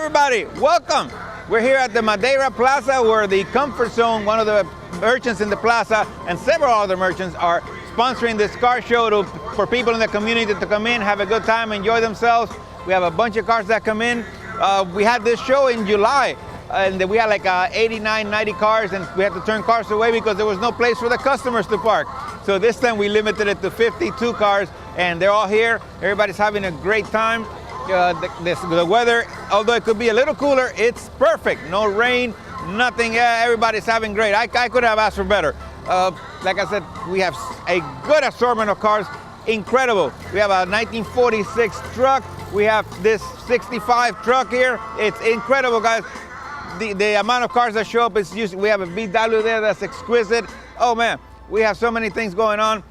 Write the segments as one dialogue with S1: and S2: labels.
S1: everybody, welcome. We're here at the Madeira Plaza where the Comfort Zone, one of the merchants in the plaza, and several other merchants are sponsoring this car show for people in the community to come in, have a good time, enjoy themselves. We have a bunch of cars that come in. We had this show in July and we had like 89, 90 cars, and we had to turn cars away because there was no place for the customers to park. So this time we limited it to 52 cars, and they're all here. Everybody's having a great time. The weather, although it could be a little cooler, it's perfect. No rain, nothing. Everybody's having great. I could have asked for better. Like I said, we have a good assortment of cars. Incredible. We have a 1946 truck. We have this 65 truck here. It's incredible, guys. The amount of cars that show up is usually, we have a VW there that's exquisite. Oh man, we have so many things going on.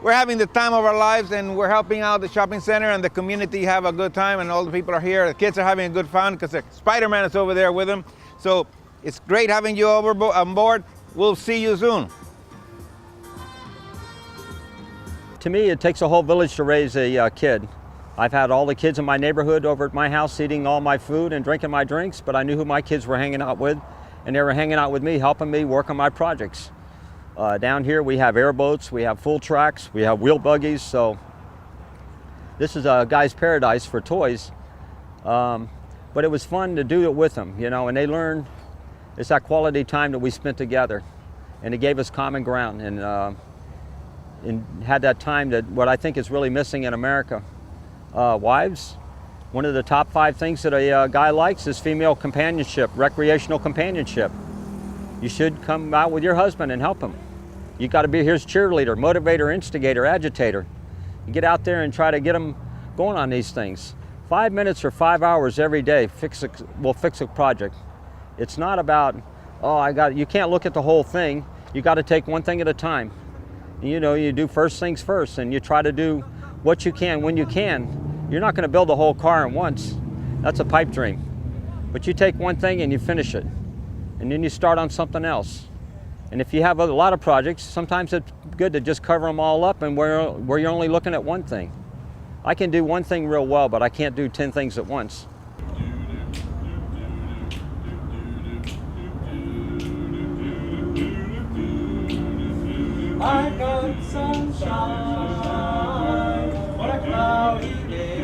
S1: We're having the time of our lives, and we're helping out the shopping center and the community have a good time, and all the people are here. The kids are having a good fun because Spider-Man is over there with them. So it's great having you on board. We'll see you soon.
S2: To me, it takes a whole village to raise a kid. I've had all the kids in my neighborhood over at my house eating all my food and drinking my drinks, but I knew who my kids were hanging out with, and they were hanging out with me, helping me work on my projects. Down here we have airboats, we have full tracks, we have wheel buggies, so this is a guy's paradise for toys. But it was fun to do it with them, you know, and they learned. It's that quality time that we spent together, and it gave us common ground, and had that time that what I think is really missing in America. Wives, one of the top 5 things that a guy likes is female companionship, recreational companionship. You should come out with your husband and help him. You got to be his cheerleader, motivator, instigator, agitator. You get out there and try to get them going on these things. 5 minutes or 5 hours every day will fix a project. It's not about, you can't look at the whole thing. You got to take one thing at a time. You know, you do first things first, and you try to do what you can when you can. You're not going to build a whole car at once. That's a pipe dream. But you take one thing and you finish it. And then you start on something else. And if you have a lot of projects, sometimes it's good to just cover them all up and where you're only looking at one thing. I can do one thing real well, but I can't do 10 things at once.
S3: I got sunshine on a cloudy day.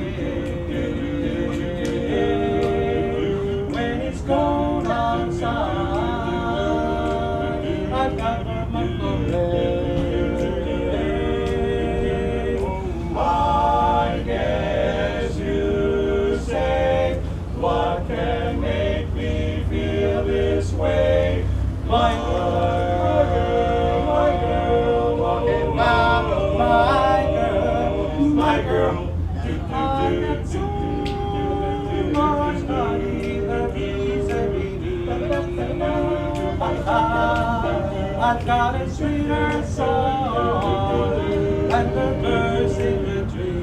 S3: When it's cold outside, I've got my rain. I guess you say, what can make me feel this way? My girl, I've got a sweeter song and the birds in the tree.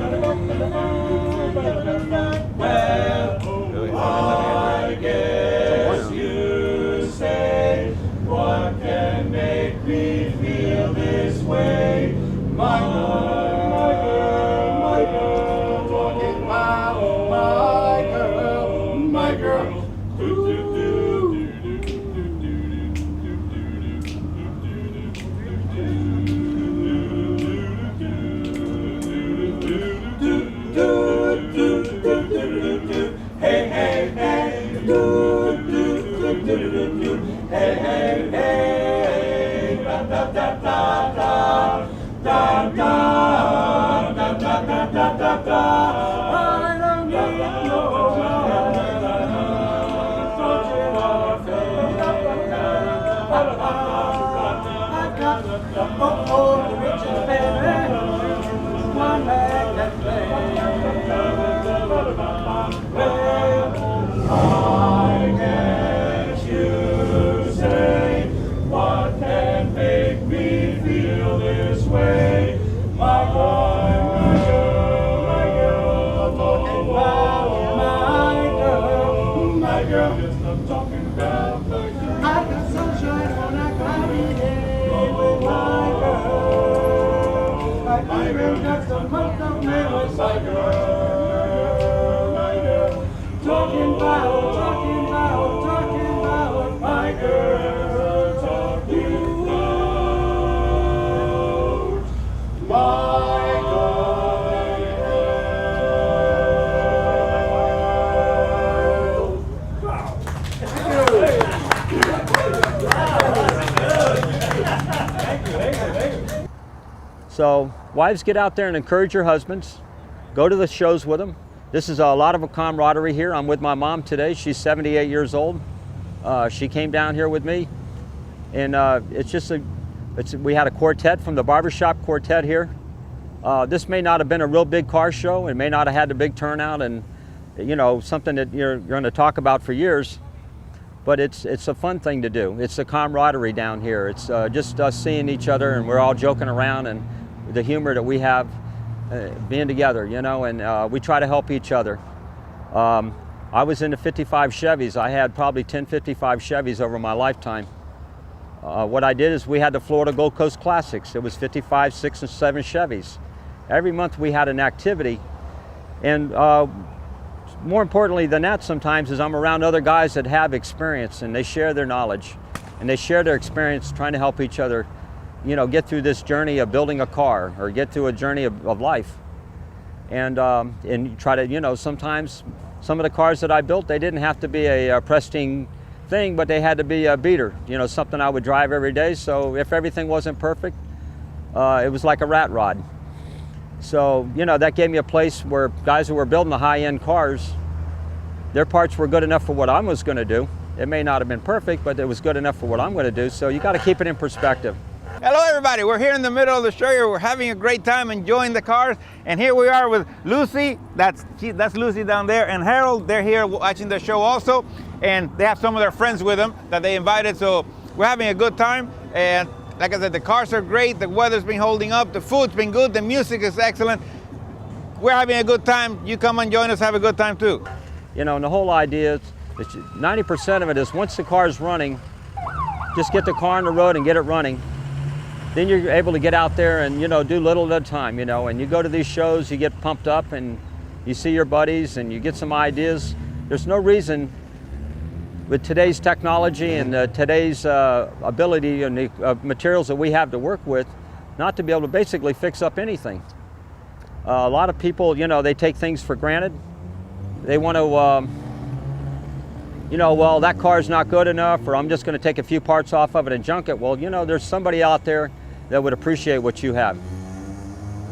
S3: Well, I guess you say, what can make me feel this way? My girl, walking my girl. Hey, hey, hey, hey, hey, hey, da da da da da da da da da da da da. I don't need no touching our face. I got the riches, baby, one man that plays. I guess you say, what can make me feel this way? My girl, talking about my girl, just I'm talking about my girl. I got sunshine on a cloudy day with my girl. My girl got the month of May with my girl. talking about my girl, talking about my
S2: So wives, get out there and encourage your husbands. Go to the shows with them. This is a lot of a camaraderie here. I'm with my mom today. She's 78 years old. She came down here with me, and we had a quartet from the barbershop quartet here. This may not have been a real big car show. It may not have had a big turnout, and something that you're going to talk about for years. But it's a fun thing to do. It's a camaraderie down here. It's just us seeing each other, and we're all joking around, and the humor that we have being together, and we try to help each other. I was into 55 Chevys. I had probably 10 55 Chevys over my lifetime. What I did is we had the Florida Gold Coast Classics. It was 55, 6, and 7 Chevys. Every month we had an activity, and more importantly than that sometimes is I'm around other guys that have experience, and they share their knowledge, and they share their experience trying to help each other get through this journey of building a car or get through a journey of life. And try to, sometimes some of the cars that I built, they didn't have to be a pristine thing, but they had to be a beater, something I would drive every day. So if everything wasn't perfect, it was like a rat rod. So, that gave me a place where guys who were building the high-end cars, their parts were good enough for what I was going to do. It may not have been perfect, but it was good enough for what I'm going to do. So you got to keep it in perspective.
S1: Hello everybody, we're here in the middle of the show here. We're having a great time enjoying the cars, and here we are with Lucy, that's Lucy down there, and Harold. They're here watching the show also, and they have some of their friends with them that they invited, so we're having a good time. And like I said, the cars are great, the weather's been holding up, the food's been good, the music is excellent. We're having a good time. You come and join us, have a good time too.
S2: And the whole idea is 90% of it is once the car's running, just get the car on the road and get it running. Then you're able to get out there and do little at a time, and you go to these shows, you get pumped up, and you see your buddies and you get some ideas. There's no reason with today's technology and today's ability and the materials that we have to work with, not to be able to basically fix up anything. A lot of people, they take things for granted. They want to, well, that car's not good enough, or I'm just going to take a few parts off of it and junk it. Well, there's somebody out there that would appreciate what you have.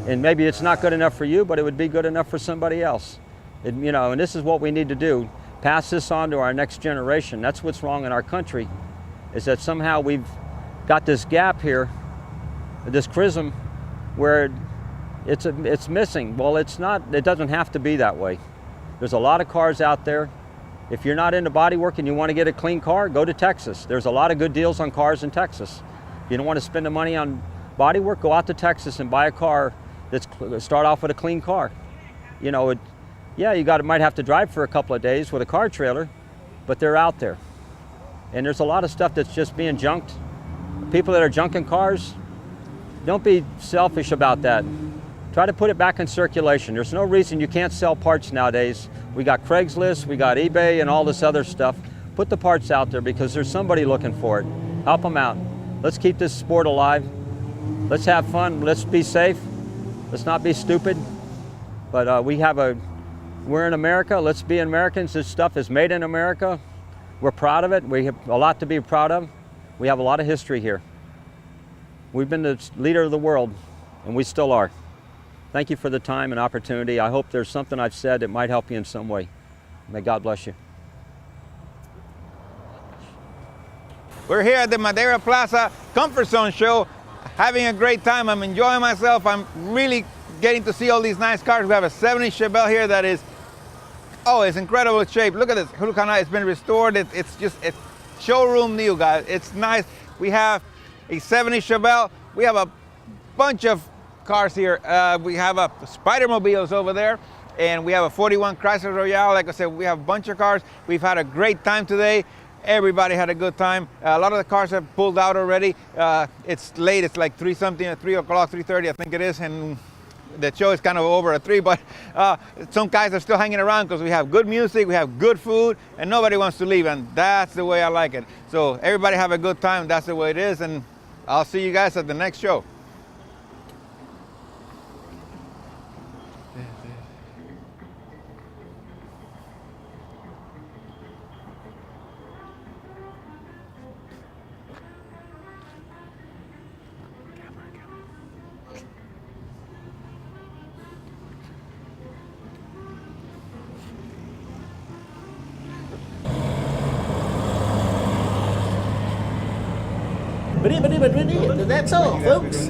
S2: And maybe it's not good enough for you, but it would be good enough for somebody else. And this is what we need to do. Pass this on to our next generation. That's what's wrong in our country, is that somehow we've got this gap here, this chasm, where it's missing. Well, it's not, it doesn't have to be that way. There's a lot of cars out there. If you're not into body work and you want to get a clean car, go to Texas. There's a lot of good deals on cars in Texas. If you don't want to spend the money on body work, go out to Texas and buy a car start off with a clean car. Yeah, you might have to drive for a couple of days with a car trailer, but they're out there. And there's a lot of stuff that's just being junked. People that are junking cars, don't be selfish about that. Try to put it back in circulation. There's no reason you can't sell parts nowadays. We got Craigslist, we got eBay, and all this other stuff. Put the parts out there because there's somebody looking for it. Help them out. Let's keep this sport alive. Let's have fun. Let's be safe. Let's not be stupid. But we're in America. Let's be Americans. This stuff is made in America. We're proud of it. We have a lot to be proud of. We have a lot of history here. We've been the leader of the world, and we still are. Thank you for the time and opportunity. I hope there's something I've said that might help you in some way. May God bless you.
S1: We're here at the Madeira Plaza Comfort Zone show, having a great time. I'm enjoying myself. I'm really getting to see all these nice cars. We have a 70 Chevelle here that is, it's incredible shape. Look at this. Look how nice. It's been restored. It's showroom new, guys. It's nice. We have a 70 Chevelle. We have a bunch of cars here. We have a Spider-Mobiles over there, and we have a 41 Chrysler Royale. Like I said, we have a bunch of cars. We've had a great time today. Everybody had a good time. A lot of the cars have pulled out already. It's late. It's like 3 o'clock, 3:30, I think it is, and the show is kind of over at 3, but some guys are still hanging around because we have good music, we have good food, and nobody wants to leave, and that's the way I like it. So everybody have a good time, that's the way it is, and I'll see you guys at the next show.
S4: But that's all, folks.